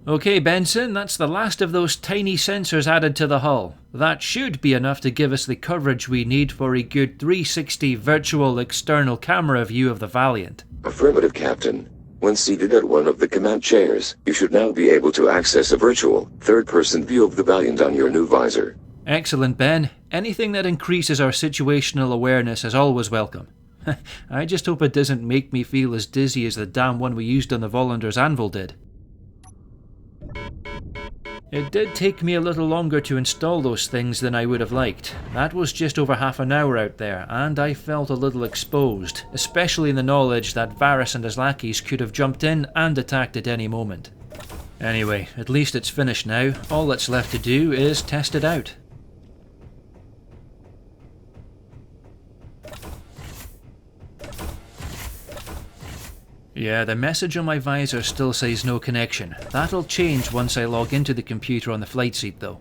Okay, Benson, that's the last of those tiny sensors added to the hull. That should be enough to give us the coverage we need for a good 360 virtual external camera view of the Valiant. Affirmative, Captain. When seated at one of the command chairs, you should now be able to access a virtual, third-person view of the Valiant on your new visor. Excellent, Ben. Anything that increases our situational awareness is always welcome. I just hope it doesn't make me feel as dizzy as the damn one we used on the Volunder's Anvil did. It did take me a little longer to install those things than I would have liked. That was just over half an hour out there, and I felt a little exposed, especially in the knowledge that Varus and his lackeys could have jumped in and attacked at any moment. Anyway, at least it's finished now. All that's left to do is test it out. Yeah, the message on my visor still says no connection. That'll change once I log into the computer on the flight seat though.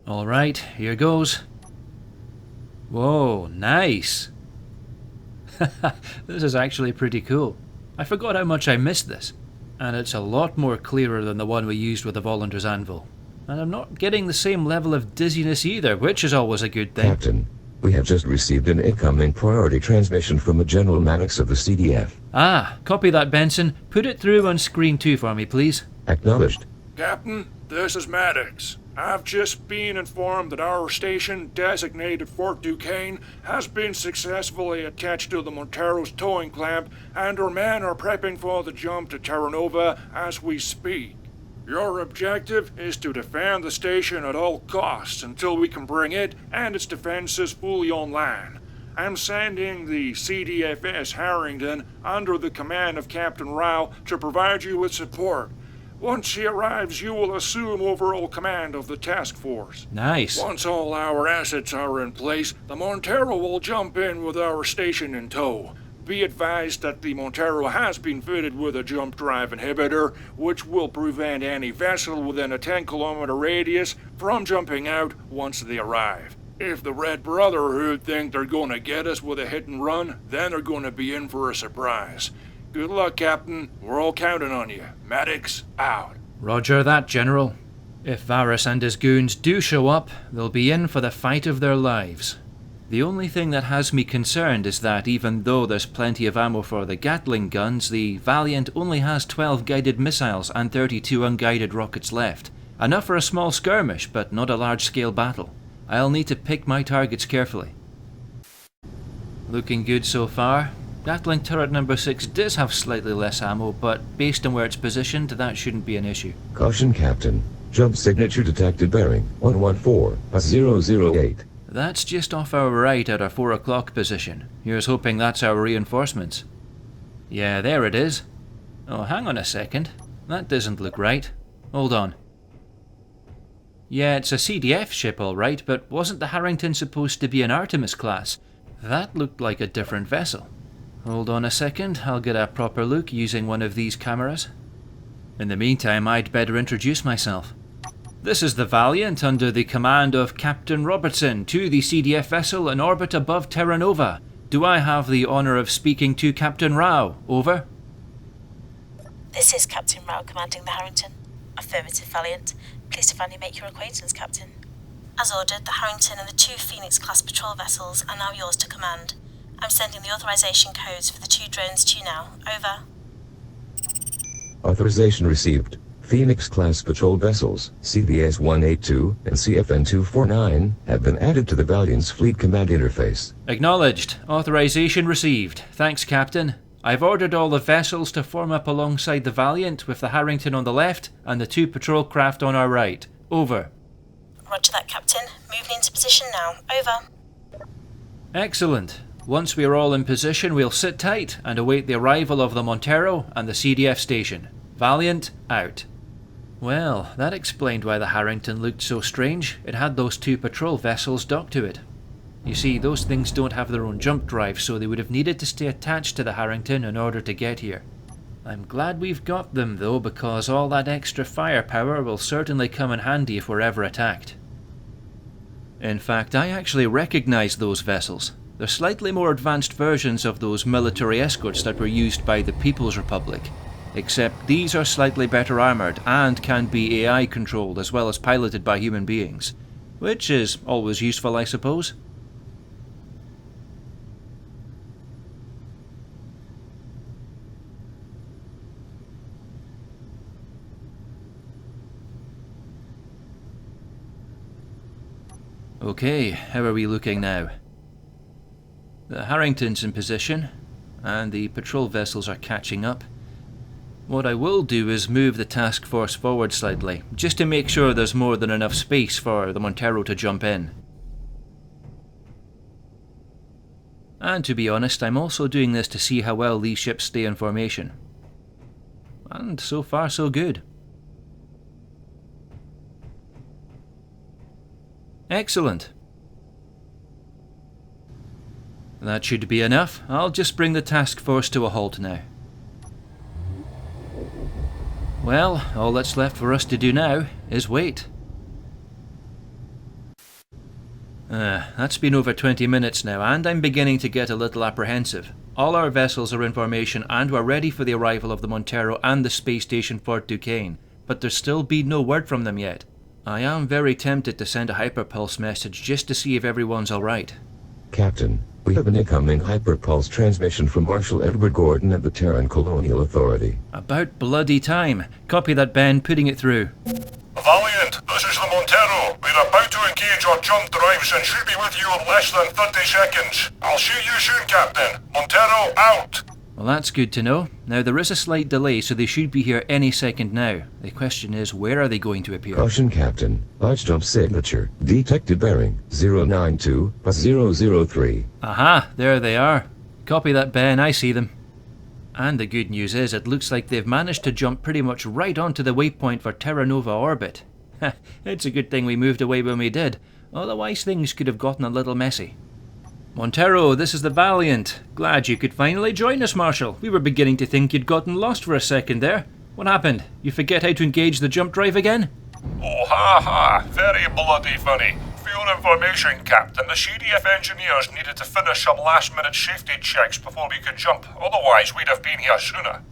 Alright, here goes. Whoa, nice! This is actually pretty cool. I forgot how much I missed this. And it's a lot more clearer than the one we used with the Volunder's Anvil. And I'm not getting the same level of dizziness either, which is always a good thing. Captain, we have just received an incoming priority transmission from the General Maddox of the CDF. Ah, copy that, Benson. Put it through on screen 2 for me, please. Acknowledged. Captain, this is Maddox. I've just been informed that our station, designated Fort Duquesne, has been successfully attached to the Montero's towing clamp, and our men are prepping for the jump to Terra Nova as we speak. Your objective is to defend the station at all costs until we can bring it and its defenses fully online. I'm sending the CDFS Harrington under the command of Captain Rao to provide you with support. Once he arrives, you will assume overall command of the task force. Nice. Once all our assets are in place, the Montero will jump in with our station in tow. Be advised that the Montero has been fitted with a jump drive inhibitor, which will prevent any vessel within a 10-kilometer radius from jumping out once they arrive. If the Red Brotherhood think they're gonna get us with a hit and run, then they're gonna be in for a surprise. Good luck, Captain. We're all counting on you. Maddox, out. Roger that, General. If Varus and his goons do show up, they'll be in for the fight of their lives. The only thing that has me concerned is that even though there's plenty of ammo for the Gatling guns, the Valiant only has 12 guided missiles and 32 unguided rockets left. Enough for a small skirmish, but not a large-scale battle. I'll need to pick my targets carefully. Looking good so far. Gatling turret number 6 does have slightly less ammo, but based on where it's positioned, that shouldn't be an issue. Caution, Captain. Jump signature detected bearing 114.008. That's just off our right at our 4 o'clock position. Here's hoping that's our reinforcements. Yeah, there it is. Oh, hang on a second. That doesn't look right. Hold on. Yeah, it's a CDF ship alright, but wasn't the Harrington supposed to be an Artemis class? That looked like a different vessel. Hold on a second, I'll get a proper look using one of these cameras. In the meantime, I'd better introduce myself. This is the Valiant under the command of Captain Robertson to the CDF vessel in orbit above Terra Nova. Do I have the honour of speaking to Captain Rao? Over. This is Captain Rao commanding the Harrington. Affirmative, Valiant. Pleased to finally make your acquaintance, Captain. As ordered, the Harrington and the 2 Phoenix-class patrol vessels are now yours to command. I'm sending the authorization codes for the 2 drones to you now. Over. Authorization received. Phoenix-class patrol vessels, CVS-182 and CFN-249, have been added to the Valiant's fleet command interface. Acknowledged. Authorization received. Thanks, Captain. I've ordered all the vessels to form up alongside the Valiant with the Harrington on the left and the 2 patrol craft on our right. Over. Roger that, Captain. Moving into position now. Over. Excellent. Once we are all in position, we'll sit tight and await the arrival of the Montero and the CDF station. Valiant, out. Well, that explained why the Harrington looked so strange. It had those 2 patrol vessels docked to it. You see, those things don't have their own jump drive, so they would have needed to stay attached to the Harrington in order to get here. I'm glad we've got them though, because all that extra firepower will certainly come in handy if we're ever attacked. In fact, I actually recognise those vessels. They're slightly more advanced versions of those military escorts that were used by the People's Republic, except these are slightly better armoured and can be AI controlled as well as piloted by human beings, which is always useful, I suppose. Okay, how are we looking now? The Harrington's in position, and the patrol vessels are catching up. What I will do is move the task force forward slightly, just to make sure there's more than enough space for the Montero to jump in. And to be honest, I'm also doing this to see how well these ships stay in formation. And so far so good. Excellent. That should be enough. I'll just bring the task force to a halt now. Well, all that's left for us to do now is wait. That's been over 20 minutes now, and I'm beginning to get a little apprehensive. All our vessels are in formation and we're ready for the arrival of the Montero and the space station Fort Duquesne, but there's still been no word from them yet. I am very tempted to send a hyperpulse message just to see if everyone's alright. Captain, we have an incoming hyperpulse transmission from Marshal Edward Gordon at the Terran Colonial Authority. About bloody time. Copy that, Ben, putting it through. Valiant, this is the Montero. We're about to engage our jump drives and should be with you in less than 30 seconds. I'll shoot you soon, Captain. Montero, out! Well, that's good to know. Now, there is a slight delay, so they should be here any second now. The question is, where are they going to appear? Caution, Captain. Large jump signature. Detected bearing 092 + 003. Aha, there they are. Copy that, Ben, I see them. And the good news is, it looks like they've managed to jump pretty much right onto the waypoint for Terra Nova orbit. It's a good thing we moved away when we did, otherwise things could have gotten a little messy. Montero, this is the Valiant. Glad you could finally join us, Marshal. We were beginning to think you'd gotten lost for a second there. What happened? You forget how to engage the jump drive again? Oh, ha ha. Very bloody funny. For your information, Captain, the CDF engineers needed to finish some last-minute safety checks before we could jump. Otherwise, we'd have been here sooner.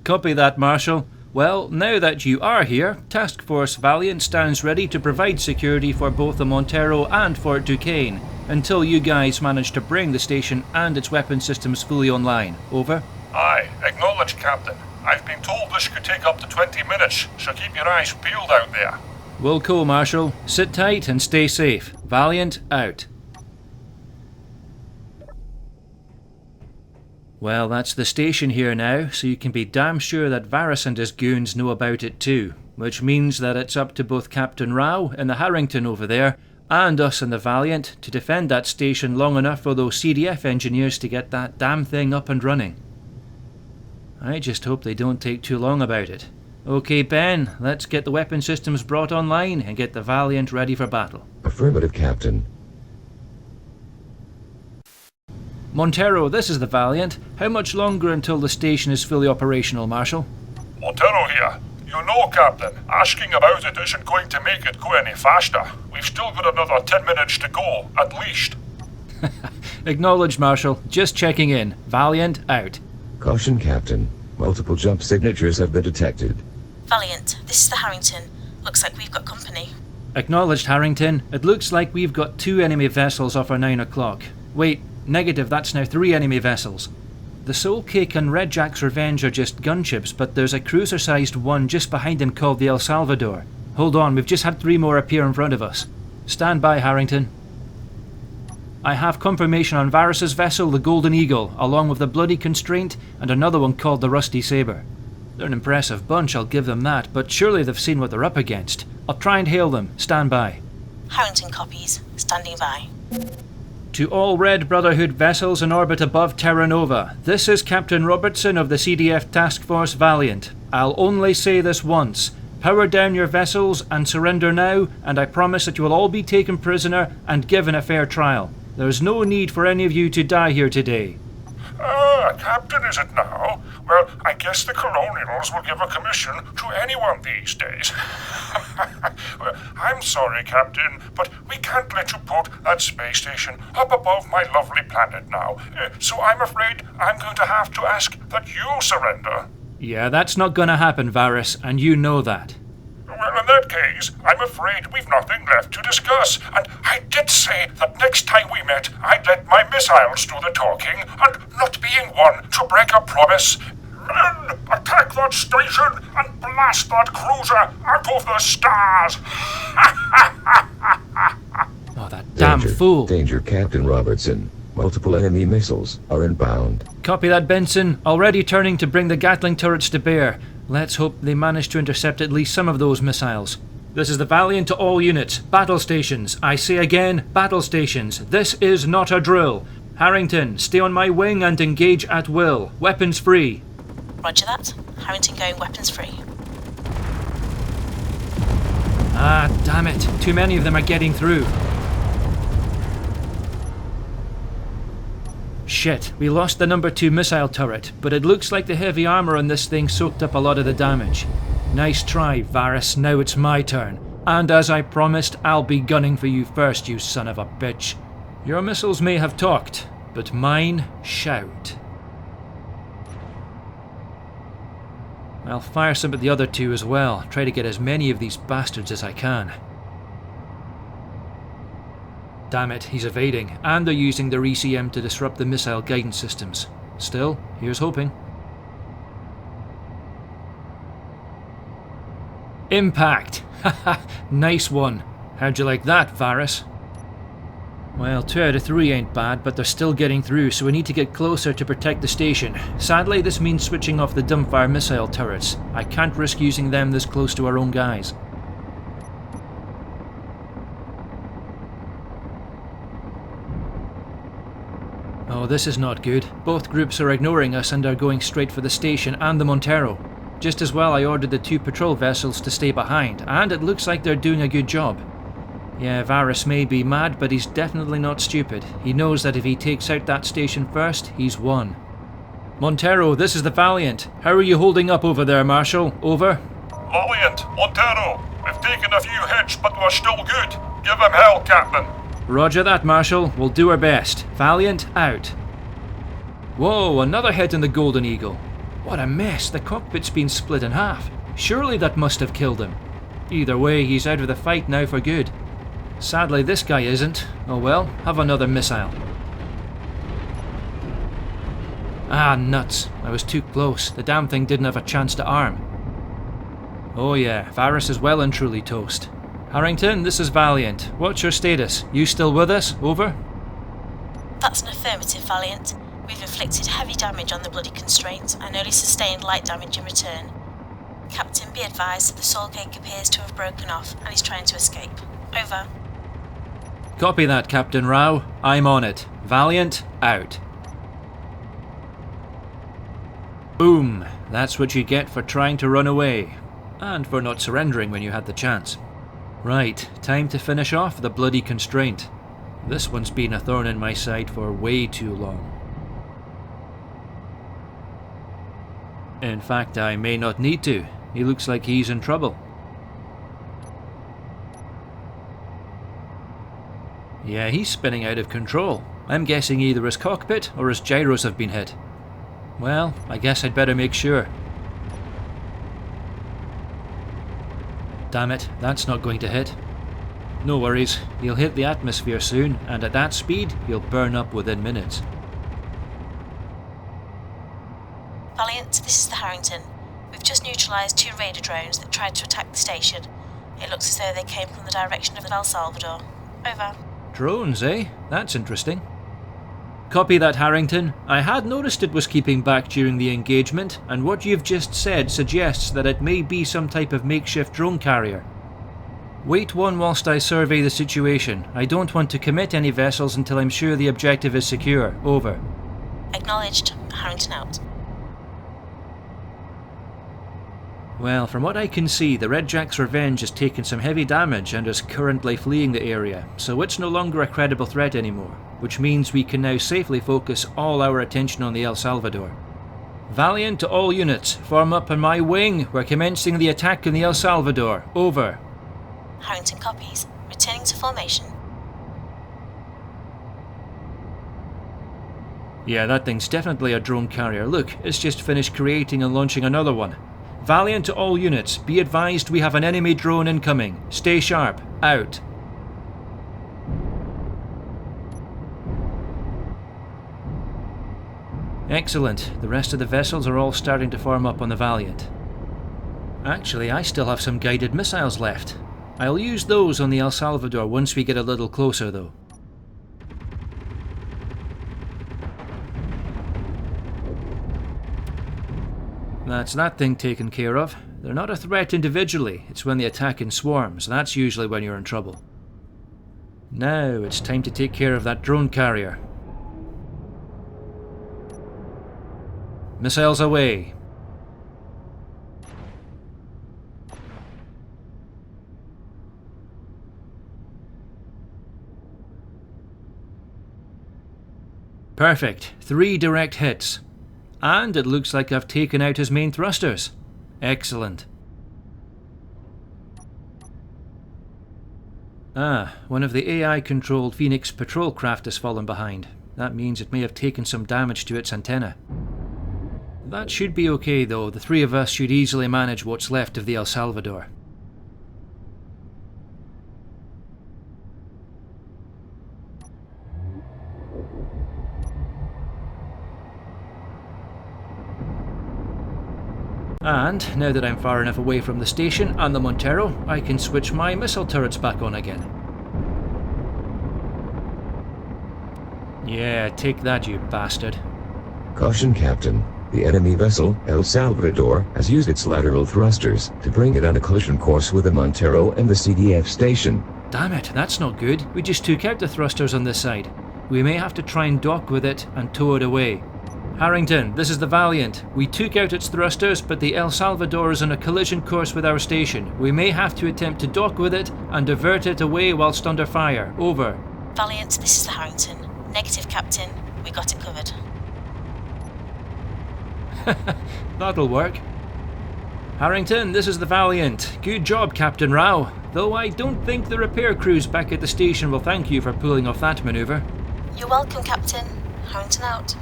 Copy that, Marshal. Well, now that you are here, Task Force Valiant stands ready to provide security for both the Montero and Fort Duquesne, until you guys manage to bring the station and its weapon systems fully online. Over. Aye, acknowledged, Captain. I've been told this could take up to 20 minutes, so keep your eyes peeled out there. Will co, Marshal. Sit tight and stay safe. Valiant, out. Well, that's the station here now, so you can be damn sure that Varus and his goons know about it too, which means that it's up to both Captain Rao and the Harrington over there, and us and the Valiant, to defend that station long enough for those CDF engineers to get that damn thing up and running. I just hope they don't take too long about it. Okay, Ben, let's get the weapon systems brought online and get the Valiant ready for battle. Affirmative, Captain. Montero, this is the Valiant. How much longer until the station is fully operational, Marshal? Montero here. You know, Captain, asking about it isn't going to make it go any faster. We've still got another 10 minutes to go, at least. Acknowledged, Marshal. Just checking in. Valiant, out. Caution, Captain. Multiple jump signatures have been detected. Valiant, this is the Harrington. Looks like we've got company. Acknowledged, Harrington. It looks like we've got 2 enemy vessels off our 9 o'clock. Wait, negative, that's now 3 enemy vessels. The Soul Cake and Red Jack's Revenge are just gunships, but there's a cruiser-sized one just behind them called the El Salvador. Hold on, we've just had 3 more appear in front of us. Stand by, Harrington. I have confirmation on Varus's vessel, the Golden Eagle, along with the Bloody Constraint and another one called the Rusty Sabre. They're an impressive bunch, I'll give them that, but surely they've seen what they're up against. I'll try and hail them. Stand by. Harrington copies. Standing by. To all Red Brotherhood vessels in orbit above Terra Nova, this is Captain Robertson of the CDF Task Force Valiant. I'll only say this once. Power down your vessels and surrender now, and I promise that you will all be taken prisoner and given a fair trial. There's no need for any of you to die here today. Captain, is it now? Well, I guess the Colonials will give a commission to anyone these days. Well, I'm sorry, Captain, but we can't let you put that space station up above my lovely planet now. So I'm afraid I'm going to have to ask that you surrender. Yeah, that's not gonna happen, Varus, and you know that. Well, in that case, I'm afraid we've nothing left to discuss. And I did say that next time we met, I'd let my missiles do the talking, and not being one to break a promise. Men, attack that station and blast that cruiser out of the stars! Oh, that damn fool. Danger, Captain Robertson. Multiple enemy missiles are inbound. Copy that, Benson. Already turning to bring the Gatling turrets to bear. Let's hope they manage to intercept at least some of those missiles. This is the Valiant to all units. Battle stations. I say again, battle stations. This is not a drill. Harrington, stay on my wing and engage at will. Weapons free. Roger that. Harrington going weapons free. Ah, damn it. Too many of them are getting through. Shit, we lost the number 2 missile turret, but it looks like the heavy armor on this thing soaked up a lot of the damage. Nice try, Varus. Now it's my turn. And as I promised, I'll be gunning for you first, you son of a bitch. Your missiles may have talked, but mine shout. I'll fire some at the other 2 as well. Try to get as many of these bastards as I can. Damn it, he's evading, and they're using their ECM to disrupt the missile guidance systems. Still, here's hoping. Impact! Haha, nice one. How'd you like that, Varus? Well, 2 out of 3 ain't bad, but they're still getting through, so we need to get closer to protect the station. Sadly, this means switching off the dumbfire missile turrets. I can't risk using them this close to our own guys. Oh, this is not good. Both groups are ignoring us and are going straight for the station and the Montero. Just as well I ordered the 2 patrol vessels to stay behind, and it looks like they're doing a good job. Yeah, Varus may be mad, but he's definitely not stupid. He knows that if he takes out that station first, he's won. Montero, this is the Valiant. How are you holding up over there, Marshal? Over? Valiant, Montero, we've taken a few hits, but we're still good. Give him hell, Captain. Roger that, Marshal. We'll do our best. Valiant, out. Whoa, another hit in the Golden Eagle. What a mess. The cockpit's been split in half. Surely that must have killed him. Either way, he's out of the fight now for good. Sadly, this guy isn't. Oh well, have another missile. Ah, nuts. I was too close. The damn thing didn't have a chance to arm. Oh yeah, Varus is well and truly toast. Harrington, this is Valiant. What's your status? You still with us? Over? That's an affirmative, Valiant. We've inflicted heavy damage on the bloody constraint and only sustained light damage in return. Captain, be advised that the soul cake appears to have broken off and is trying to escape. Over. Copy that, Captain Rao. I'm on it. Valiant, out. Boom. That's what you get for trying to run away. And for not surrendering when you had the chance. Right, time to finish off the bloody constraint. This one's been a thorn in my side for way too long. In fact, I may not need to. He looks like he's in trouble. Yeah, he's spinning out of control. I'm guessing either his cockpit or his gyros have been hit. Well, I guess I'd better make sure. Damn it, that's not going to hit. No worries, he'll hit the atmosphere soon, and at that speed, he'll burn up within minutes. Valiant, this is the Harrington. We've just neutralised 2 radar drones that tried to attack the station. It looks as though they came from the direction of El Salvador. Over. Drones, eh? That's interesting. Copy that, Harrington. I had noticed it was keeping back during the engagement, and what you've just said suggests that it may be some type of makeshift drone carrier. Wait one whilst I survey the situation. I don't want to commit any vessels until I'm sure the objective is secure. Over. Acknowledged. Harrington out. Well, from what I can see, the Red Jack's Revenge has taken some heavy damage and is currently fleeing the area, so it's no longer a credible threat anymore. which means we can now safely focus all our attention on the El Salvador. Valiant to all units, form up on my wing. We're commencing the attack on the El Salvador. Over. Harrington copies. Returning to formation. Yeah, that thing's definitely a drone carrier. Look, it's just finished creating and launching another one. Valiant to all units, be advised we have an enemy drone incoming. Stay sharp. Out. Excellent. The rest of the vessels are all starting to form up on the Valiant. Actually, I still have some guided missiles left. I'll use those on the El Salvador once we get a little closer though. That's that thing taken care of. They're not a threat individually, it's when they attack in swarms, that's usually when you're in trouble. Now it's time to take care of that drone carrier. Missiles away. Perfect. 3 direct hits. And it looks like I've taken out his main thrusters. Excellent. One of the AI-controlled Phoenix patrol craft has fallen behind. That means it may have taken some damage to its antenna. That should be okay though, the 3 of us should easily manage what's left of the El Salvador. And, now that I'm far enough away from the station and the Montero, I can switch my missile turrets back on again. Yeah, take that, you bastard. Caution, Captain. The enemy vessel, El Salvador, has used its lateral thrusters to bring it on a collision course with the Montero and the CDF station. Damn it, that's not good. We just took out the thrusters on this side. We may have to try and dock with it and tow it away. Harrington, this is the Valiant. We took out its thrusters, but the El Salvador is on a collision course with our station. We may have to attempt to dock with it and divert it away whilst under fire. Over. Valiant, this is the Harrington. Negative, Captain. We got it covered. That'll work. Harrington, this is the Valiant. Good job, Captain Rao. Though I don't think the repair crews back at the station will thank you for pulling off that manoeuvre. You're welcome, Captain. Harrington out.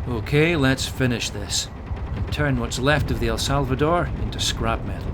Okay, let's finish this. And turn what's left of the El Salvador into scrap metal.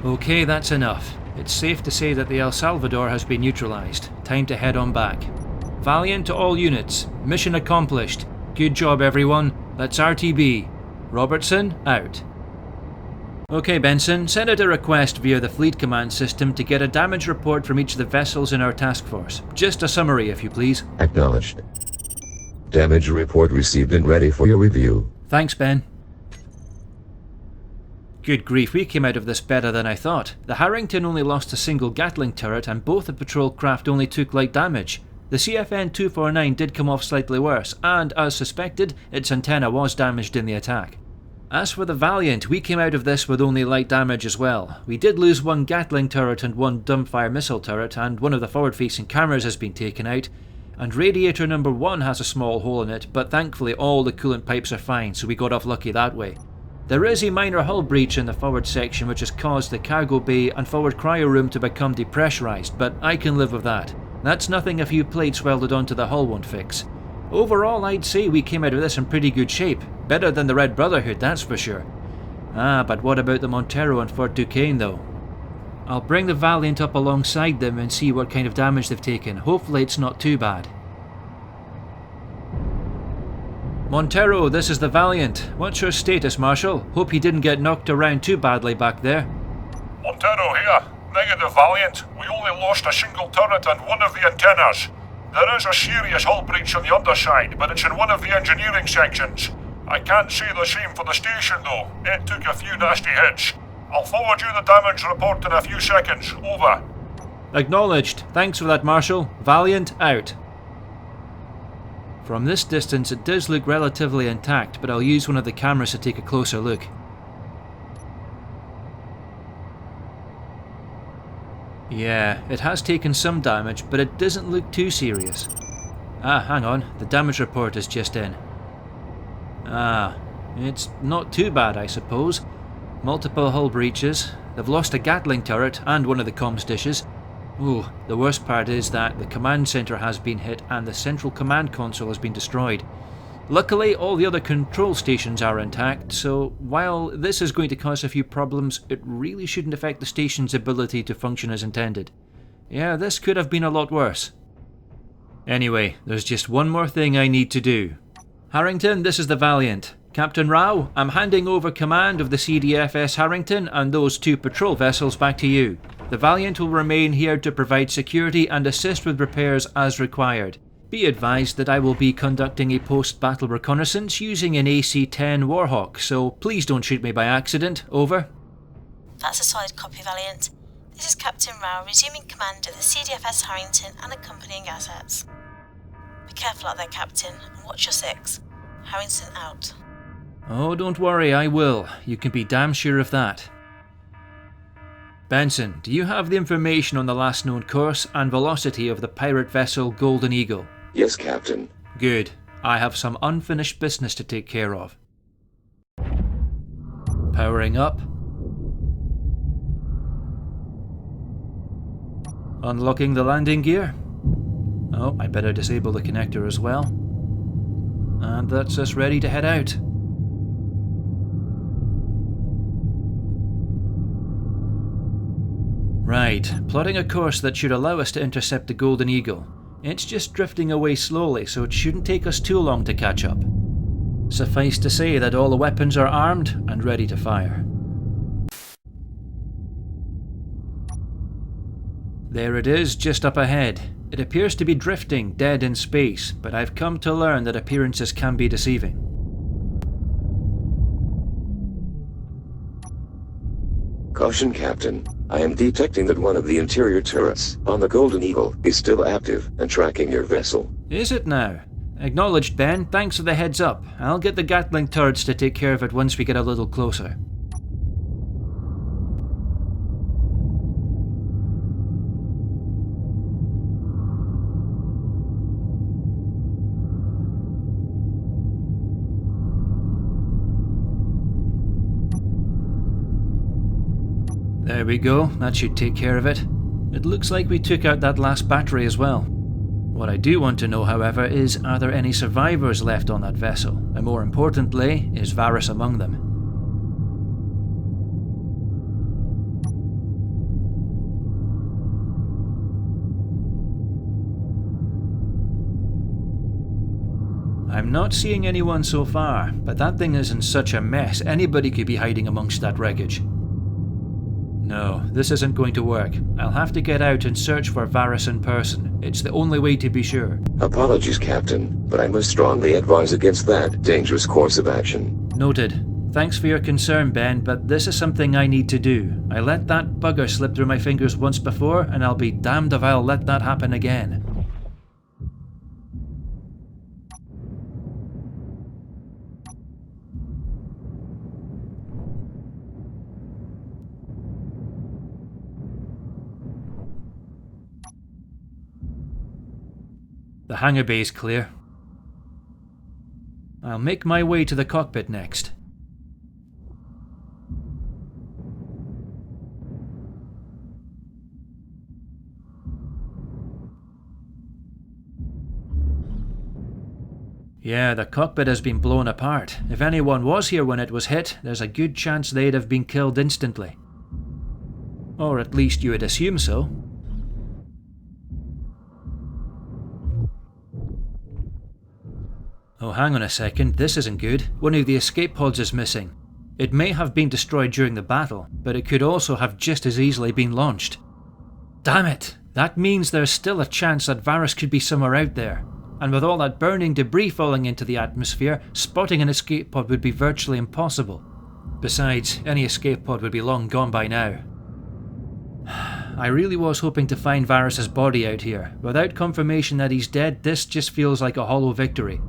Okay, that's enough. It's safe to say that the El Salvador has been neutralized. Time to head on back. Valiant to all units. Mission accomplished. Good job, everyone. Let's RTB. Robertson, out. Okay, Benson, send out a request via the Fleet Command system to get a damage report from each of the vessels in our task force. Just a summary, if you please. Acknowledged. Damage report received and ready for your review. Thanks, Ben. Good grief, we came out of this better than I thought. The Harrington only lost a single Gatling turret and both the patrol craft only took light damage. The CFN-249 did come off slightly worse, and as suspected, its antenna was damaged in the attack. As for the Valiant, we came out of this with only light damage as well. We did lose one Gatling turret and one dumbfire missile turret, and one of the forward-facing cameras has been taken out, and radiator number 1 has a small hole in it, but thankfully all the coolant pipes are fine, so we got off lucky that way. There is a minor hull breach in the forward section which has caused the cargo bay and forward cryo room to become depressurized, but I can live with that. That's nothing a few plates welded onto the hull won't fix. Overall, I'd say we came out of this in pretty good shape. Better than the Red Brotherhood, that's for sure. But what about the Montero and Fort Duquesne though? I'll bring the Valiant up alongside them and see what kind of damage they've taken. Hopefully it's not too bad. Montero, this is the Valiant. What's your status, Marshal? Hope you didn't get knocked around too badly back there. Montero here. Negative, Valiant. We only lost a single turret and one of the antennas. There is a serious hull breach on the underside, but it's in one of the engineering sections. I can't say the same for the station though. It took a few nasty hits. I'll forward you the damage report in a few seconds. Over. Acknowledged. Thanks for that, Marshal. Valiant out. From this distance it does look relatively intact, but I'll use one of the cameras to take a closer look. Yeah, it has taken some damage, but it doesn't look too serious. Ah, hang on, the damage report is just in. Ah, it's not too bad, I suppose. Multiple hull breaches, they've lost a Gatling turret and one of the comms dishes. Ooh, the worst part is that the command centre has been hit and the central command console has been destroyed. Luckily, all the other control stations are intact, so while this is going to cause a few problems, it really shouldn't affect the station's ability to function as intended. Yeah, this could have been a lot worse. Anyway, there's just one more thing I need to do. Harrington, this is the Valiant. Captain Rao, I'm handing over command of the CDFS Harrington and those 2 patrol vessels back to you. The Valiant will remain here to provide security and assist with repairs as required. Be advised that I will be conducting a post-battle reconnaissance using an AC-10 Warhawk, so please don't shoot me by accident. Over. That's a solid copy, Valiant. This is Captain Rao resuming command of the CDFS Harrington and accompanying assets. Be careful out there, Captain, and watch your 6. Harrington out. Oh, don't worry, I will. You can be damn sure of that. Benson, do you have the information on the last known course and velocity of the pirate vessel Golden Eagle? Yes, Captain. Good. I have some unfinished business to take care of. Powering up. Unlocking the landing gear. Oh, I better disable the connector as well. And that's us ready to head out. Right, plotting a course that should allow us to intercept the Golden Eagle. It's just drifting away slowly, so it shouldn't take us too long to catch up. Suffice to say that all the weapons are armed and ready to fire. There it is, just up ahead. It appears to be drifting, dead in space, but I've come to learn that appearances can be deceiving. Caution, Captain. I am detecting that one of the interior turrets on the Golden Eagle is still active and tracking your vessel. Is it now? Acknowledged, Ben. Thanks for the heads up. I'll get the Gatling turrets to take care of it once we get a little closer. There we go, that should take care of it. It looks like we took out that last battery as well. What I do want to know, however, is are there any survivors left on that vessel? And more importantly, is Varus among them? I'm not seeing anyone so far, but that thing is in such a mess, anybody could be hiding amongst that wreckage. No, this isn't going to work. I'll have to get out and search for Varus in person. It's the only way to be sure. Apologies, Captain, but I must strongly advise against that dangerous course of action. Noted. Thanks for your concern, Ben, but this is something I need to do. I let that bugger slip through my fingers once before, and I'll be damned if I'll let that happen again. The hangar bay is clear. I'll make my way to the cockpit next. Yeah, the cockpit has been blown apart. If anyone was here when it was hit, there's a good chance they'd have been killed instantly. Or at least you would assume so. Oh, hang on a second, this isn't good. One of the escape pods is missing. It may have been destroyed during the battle, but it could also have just as easily been launched. Damn it! That means there's still a chance that Varus could be somewhere out there. And with all that burning debris falling into the atmosphere, spotting an escape pod would be virtually impossible. Besides, any escape pod would be long gone by now. I really was hoping to find Varus's body out here. Without confirmation that he's dead, this just feels like a hollow victory.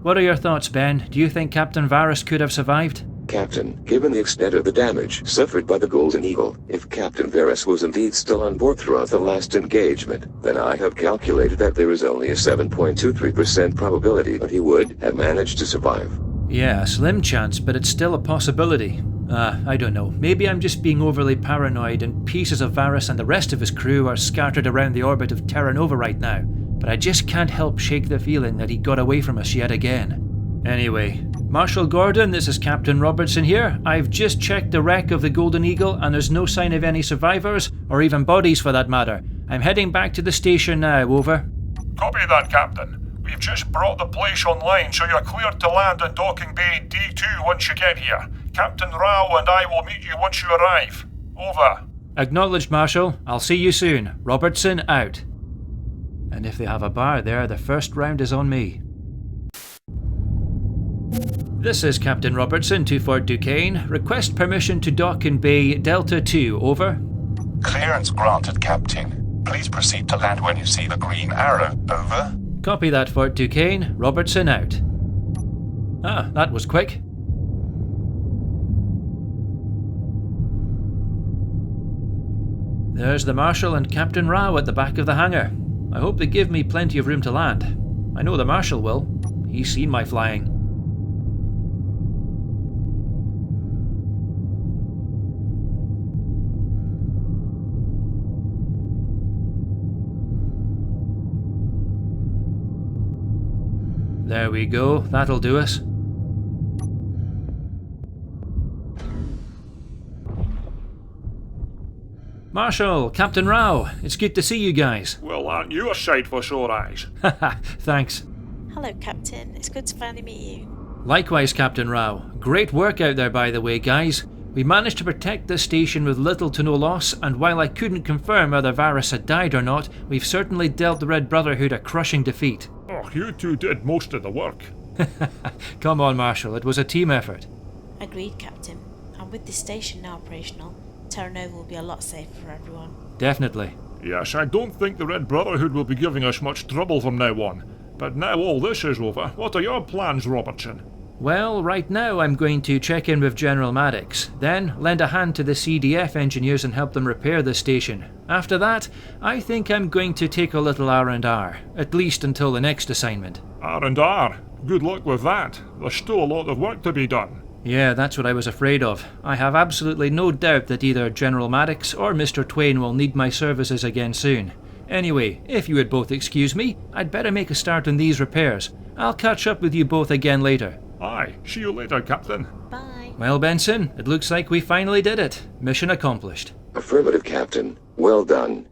What are your thoughts, Ben? Do you think Captain Varus could have survived? Captain, given the extent of the damage suffered by the Golden Eagle, if Captain Varus was indeed still on board throughout the last engagement, then I have calculated that there is only a 7.23% probability that he would have managed to survive. Yeah, a slim chance, but it's still a possibility. I don't know. Maybe I'm just being overly paranoid and pieces of Varus and the rest of his crew are scattered around the orbit of Terra Nova right now, but I just can't help shake the feeling that he got away from us yet again. Anyway, Marshal Gordon, this is Captain Robertson here. I've just checked the wreck of the Golden Eagle and there's no sign of any survivors, or even bodies for that matter. I'm heading back to the station now, over. Copy that, Captain. We've just brought the place online, so you're cleared to land in Docking Bay D2 once you get here. Captain Rao and I will meet you once you arrive. Over. Acknowledged, Marshal. I'll see you soon. Robertson out. And if they have a bar there, the first round is on me. This is Captain Robertson to Fort Duquesne. Request permission to dock in Bay Delta 2, over. Clearance granted, Captain. Please proceed to land when you see the green arrow, over. Copy that, Fort Duquesne. Robertson out. Ah, that was quick. There's the Marshal and Captain Rao at the back of the hangar. I hope they give me plenty of room to land. I know the Marshal will. He's seen my flying. There we go, that'll do us. Marshal, Captain Rao, it's good to see you guys. Well, aren't you a sight for sore eyes? Haha, thanks. Hello, Captain. It's good to finally meet you. Likewise, Captain Rao. Great work out there, by the way, guys. We managed to protect this station with little to no loss, and while I couldn't confirm whether Varus had died or not, we've certainly dealt the Red Brotherhood a crushing defeat. Oh, you two did most of the work. Come on, Marshal, it was a team effort. Agreed, Captain. And with this station now operational, Terra Nova will be a lot safer for everyone. Definitely. Yes, I don't think the Red Brotherhood will be giving us much trouble from now on. But now all this is over, what are your plans, Robertson? Well, right now I'm going to check in with General Maddox, then lend a hand to the CDF engineers and help them repair the station. After that, I think I'm going to take a little R&R, at least until the next assignment. R&R? Good luck with that. There's still a lot of work to be done. Yeah, that's what I was afraid of. I have absolutely no doubt that either General Maddox or Mr. Twain will need my services again soon. Anyway, if you would both excuse me, I'd better make a start on these repairs. I'll catch up with you both again later. Aye, see you later, Captain. Bye. Well, Benson, it looks like we finally did it. Mission accomplished. Affirmative, Captain. Well done.